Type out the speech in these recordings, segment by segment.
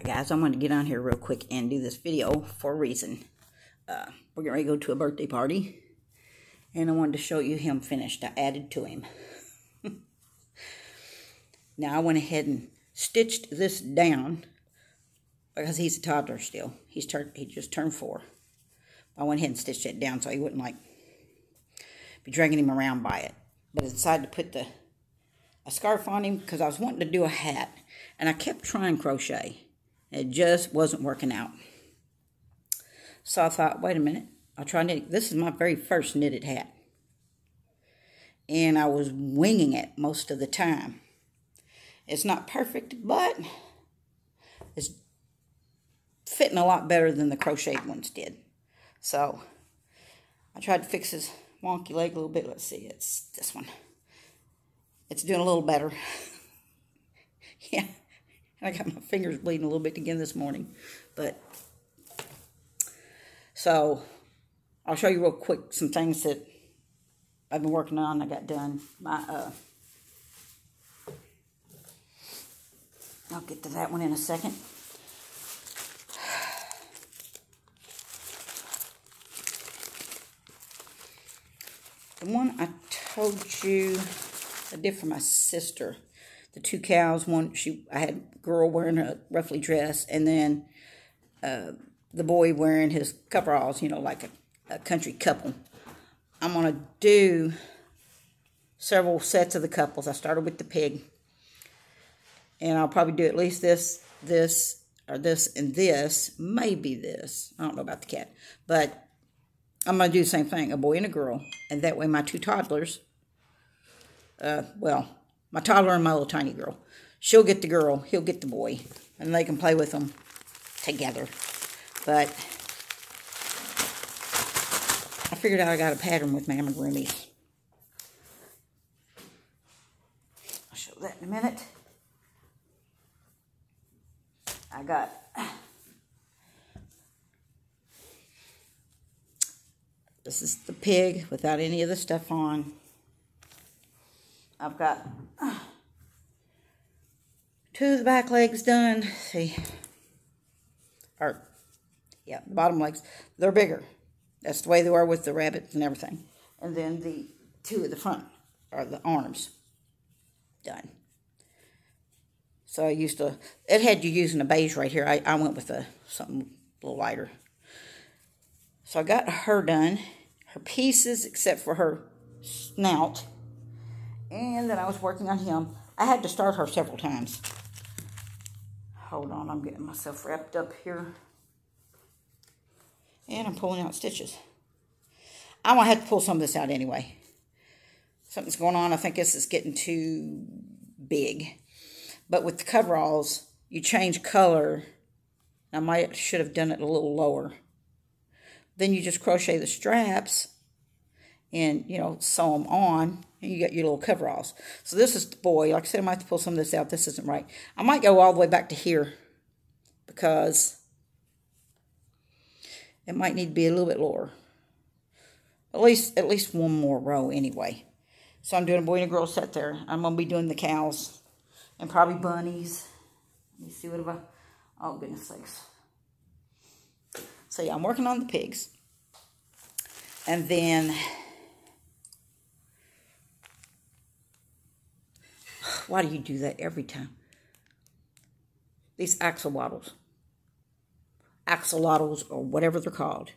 Guys, I'm going to get on here real quick and do this video for a reason. We're getting ready to go to a birthday party, and I wanted to show you him finished. I added to him. Now, I went ahead and stitched this down because he's a toddler still. He just turned 4. I went ahead and stitched it down so he wouldn't be dragging him around by it. But I decided to put a scarf on him because I was wanting to do a hat, and I kept trying crochet. It just wasn't working out. So I thought, wait a minute, I'll try knitting. This is my very first knitted hat. And I was winging it most of the time. It's not perfect, but it's fitting a lot better than the crocheted ones did. So I tried to fix his wonky leg a little bit. Let's see, it's this one. It's doing a little better. Yeah. I got my fingers bleeding a little bit again this morning. But, so, I'll show you real quick some things that I've been working on. I got done. I'll get to that one in a second. The one I told you I did for my sister. The 2 cows, I had a girl wearing a ruffly dress, and then the boy wearing his coveralls, you know, like a country couple. I'm going to do several sets of the couples. I started with the pig, and I'll probably do at least this, or this, and this, maybe this. I don't know about the cat, but I'm going to do the same thing, a boy and a girl, and that way my 2 toddlers, my toddler and my little tiny girl. She'll get the girl, he'll get the boy, and they can play with them together. But I figured out I got a pattern with my amigurumis. I'll show that in a minute. I got this is the pig without any of the stuff on. I've got 2 of the back legs done. See, the bottom legs, they're bigger. That's the way they are with the rabbits and everything. And then the 2 at the front are the arms done. So it had you using a beige right here. I went with something a little lighter. So I got her done, her pieces except for her snout. And then I was working on him. I had to start her several times. Hold on, I'm getting myself wrapped up here. And I'm pulling out stitches. I'm going to have to pull some of this out anyway. Something's going on. I think this is getting too big. But with the coveralls, you change color. I should have done it a little lower. Then you just crochet the straps and, sew them on. And you got your little coveralls. So this is the boy. Like I said, I might have to pull some of this out. This isn't right. I might go all the way back to here because it might need to be a little bit lower. At least one more row anyway. So I'm doing a boy and a girl set there. I'm going to be doing the cows and probably bunnies. Let me see oh goodness sakes. So yeah, I'm working on the pigs. And then, why do you do that every time? These axolotls, or whatever they're called.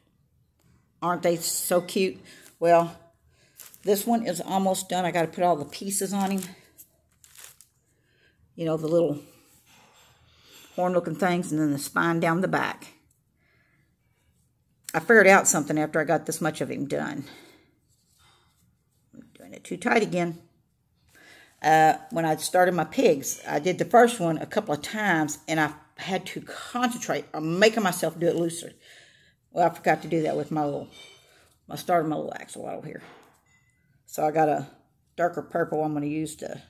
Aren't they so cute? Well, this one is almost done. I got to put all the pieces on him. The little horn-looking things, and then the spine down the back. I figured out something after I got this much of him done. I'm doing it too tight again. When I started my pigs, I did the first one a couple of times, and I had to concentrate on making myself do it looser. Well, I forgot to do that with I started my little axolotl here. So I got a darker purple I'm going to use to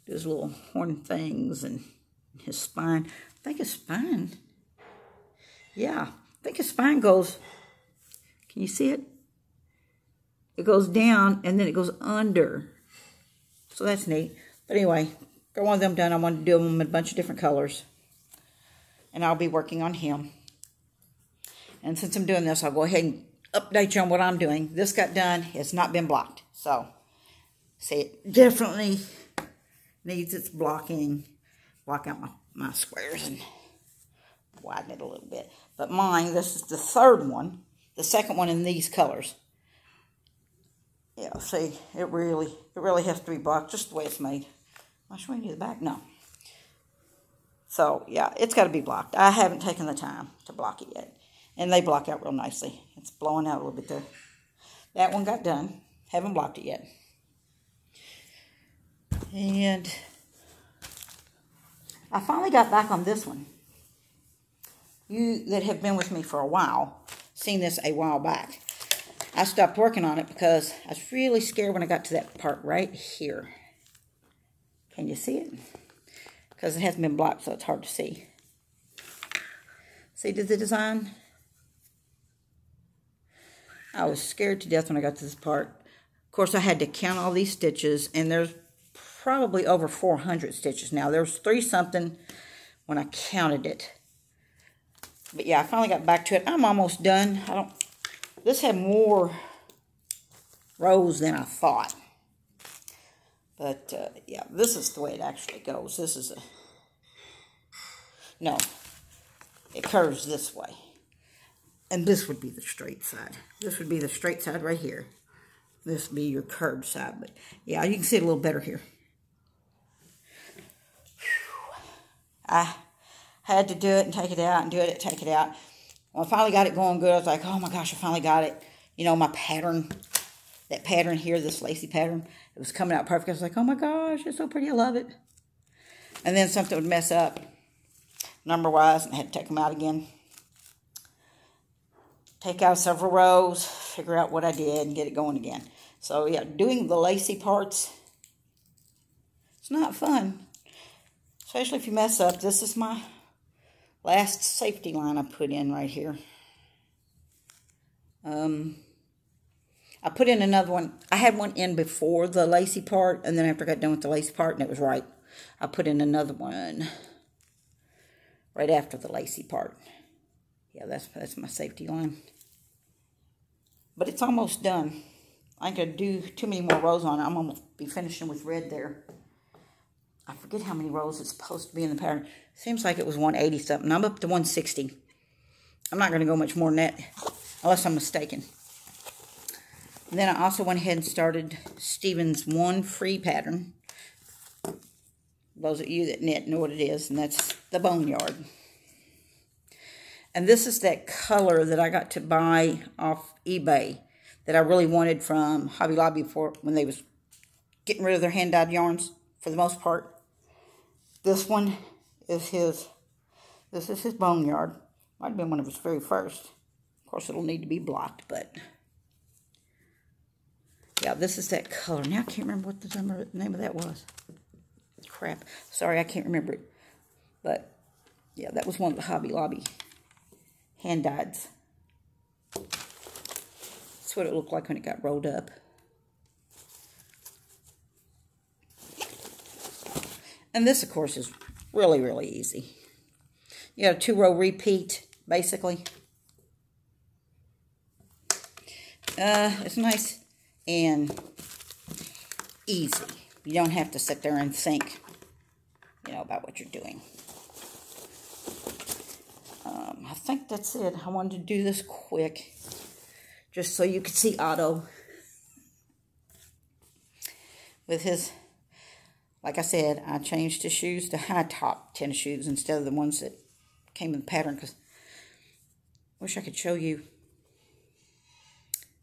do his little horn things and his spine. I think his spine, yeah, I think his spine goes, can you see it? It goes down and then it goes under. So that's neat. But anyway, got one of them done. I wanted to do them in a bunch of different colors. and I'll be working on him. And since I'm doing this, I'll go ahead and update you on what I'm doing. This got done. It's not been blocked. So, see, it definitely needs its blocking. Block out my squares and widen it a little bit. But mine, this is the third one. The second one in these colors. Yeah, see, it really has to be blocked just the way it's made. Am I showing you the back? No. So, yeah, it's got to be blocked. I haven't taken the time to block it yet. And they block out real nicely. It's blowing out a little bit there. That one got done. Haven't blocked it yet. And I finally got back on this one. You that have been with me for a while, seen this a while back. I stopped working on it because I was really scared when I got to that part right here. Can you see it? Because it hasn't been blocked, so it's hard to see. See the design? I was scared to death when I got to this part. Of course, I had to count all these stitches, and there's probably over 400 stitches now. There was 3-something when I counted it. But yeah, I finally got back to it. I'm almost done. This had more rows than I thought. But yeah, this is the way it actually goes. This is no, it curves this way. And this would be the straight side. This would be the straight side right here. This would be your curved side. But yeah, you can see it a little better here. I had to do it and take it out and do it, take it out. When I finally got it going good, I was like, oh my gosh, I finally got it. You know, my pattern, that pattern here, this lacy pattern, it was coming out perfect. I was like, oh my gosh, it's so pretty, I love it. And then something would mess up number-wise, and I had to take them out again. Take out several rows, figure out what I did, and get it going again. So yeah, doing the lacy parts, it's not fun. Especially if you mess up. This is my last safety line I put in right here. I put in another one. I had one in before the lacy part, and then after I got done with the lacy part, and it was right, I put in another one right after the lacy part. Yeah, that's my safety line. But it's almost done. I ain't gonna do too many more rows on it. I'm gonna be finishing with red there. I forget how many rows it's supposed to be in the pattern. Seems like it was 180 something. I'm up to 160. I'm not going to go much more than that, unless I'm mistaken. And then I also went ahead and started Stephen's one free pattern. Those of you that knit know what it is, and that's the Boneyard. And this is that color that I got to buy off eBay that I really wanted from Hobby Lobby for when they was getting rid of their hand-dyed yarns for the most part. This one is this is his Boneyard. Might have been one of his very first. Of course, it'll need to be blocked, but yeah, this is that color. Now I can't remember what the name of that was. Crap. Sorry, I can't remember it. But yeah, that was one of the Hobby Lobby hand-dyeds. That's what it looked like when it got rolled up. And this, of course, is really, really easy. You got a 2-row repeat, basically. It's nice and easy. You don't have to sit there and think, you know, about what you're doing. I think that's it. I wanted to do this quick, just so you could see Otto with his... Like I said, I changed his shoes to high-top tennis shoes instead of the ones that came in the pattern, because I wish I could show you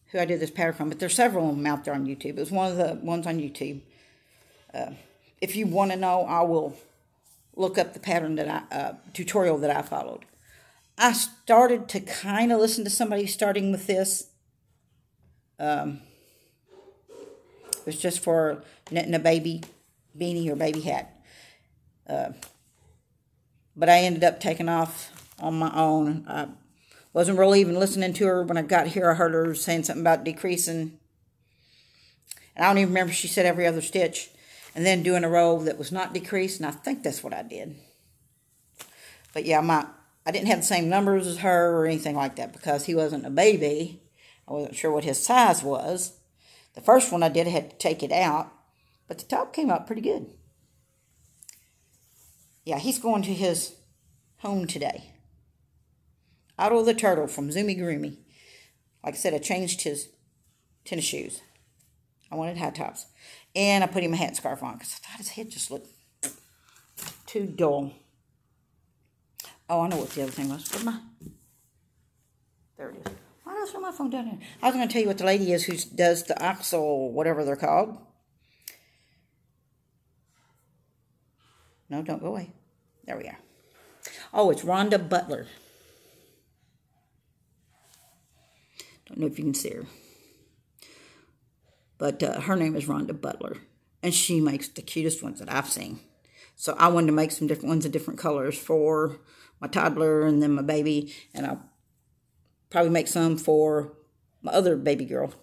who I did this pattern from. But there's several of them out there on YouTube. It was one of the ones on YouTube. If you want to know, I will look up the pattern that tutorial that I followed. I started to kind of listen to somebody starting with this. It was just for knitting a baby beanie or baby hat. But I ended up taking off on my own. I wasn't really even listening to her. When I got here, I heard her saying something about decreasing. And I don't even remember, she said every other stitch. And then doing a row that was not decreased, and I think that's what I did. But yeah, I didn't have the same numbers as her or anything like that because he wasn't a baby. I wasn't sure what his size was. The first one I did, I had to take it out, but the top came out pretty good. Yeah, he's going to his home today. Otto the turtle from Zoomy Groomy. Like I said, I changed his tennis shoes. I wanted high tops. And I put him a hat and scarf on because I thought his head just looked too dull. Oh, I know what the other thing was. There it is. Why did I throw my phone down here? I was going to tell you what the lady is who does the oxal, whatever they're called. No, don't go away. There we are. Oh, it's Rhonda Butler. Don't know if you can see her. But her name is Rhonda Butler. And she makes the cutest ones that I've seen. So I wanted to make some different ones of different colors for my toddler and then my baby. And I'll probably make some for my other baby girl.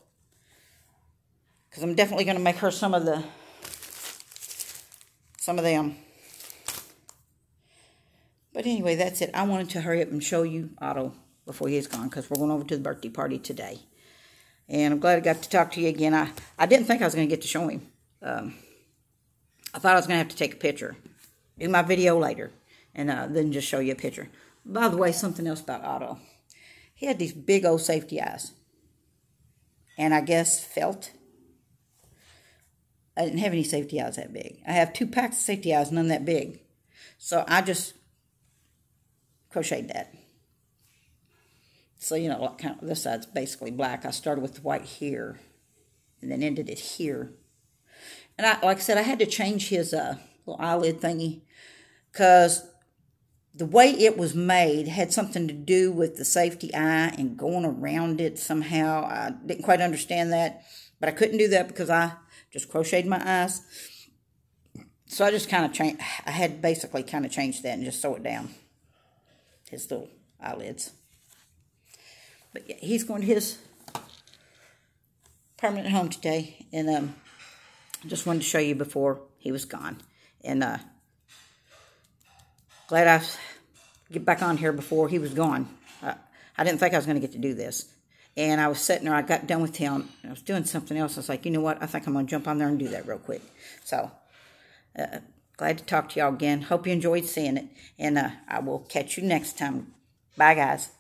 Because I'm definitely going to make her some of them. But anyway, that's it. I wanted to hurry up and show you Otto before he's gone. Because we're going over to the birthday party today. And I'm glad I got to talk to you again. I didn't think I was going to get to show him. I thought I was going to have to take a picture. Do my video later. And then just show you a picture. By the way, something else about Otto. He had these big old safety eyes. And I guess felt. I didn't have any safety eyes that big. I have 2 packs of safety eyes, none that big. So I just crocheted that. So, you know, kind of, this side's basically black. I started with the white here. And then ended it here. And like I said, I had to change his little eyelid thingy. Because the way it was made had something to do with the safety eye and going around it somehow. I didn't quite understand that. But I couldn't do that because I just crocheted my eyes. So I just kind of changed. I had basically kind of changed that and just sew it down. His little eyelids. But yeah, he's going to his permanent home today. And I just wanted to show you before he was gone. And glad I get back on here before he was gone. I didn't think I was going to get to do this. And I was sitting there. I got done with him. I was doing something else. I was like, you know what? I think I'm going to jump on there and do that real quick. So, glad to talk to y'all again. Hope you enjoyed seeing it. And I will catch you next time. Bye, guys.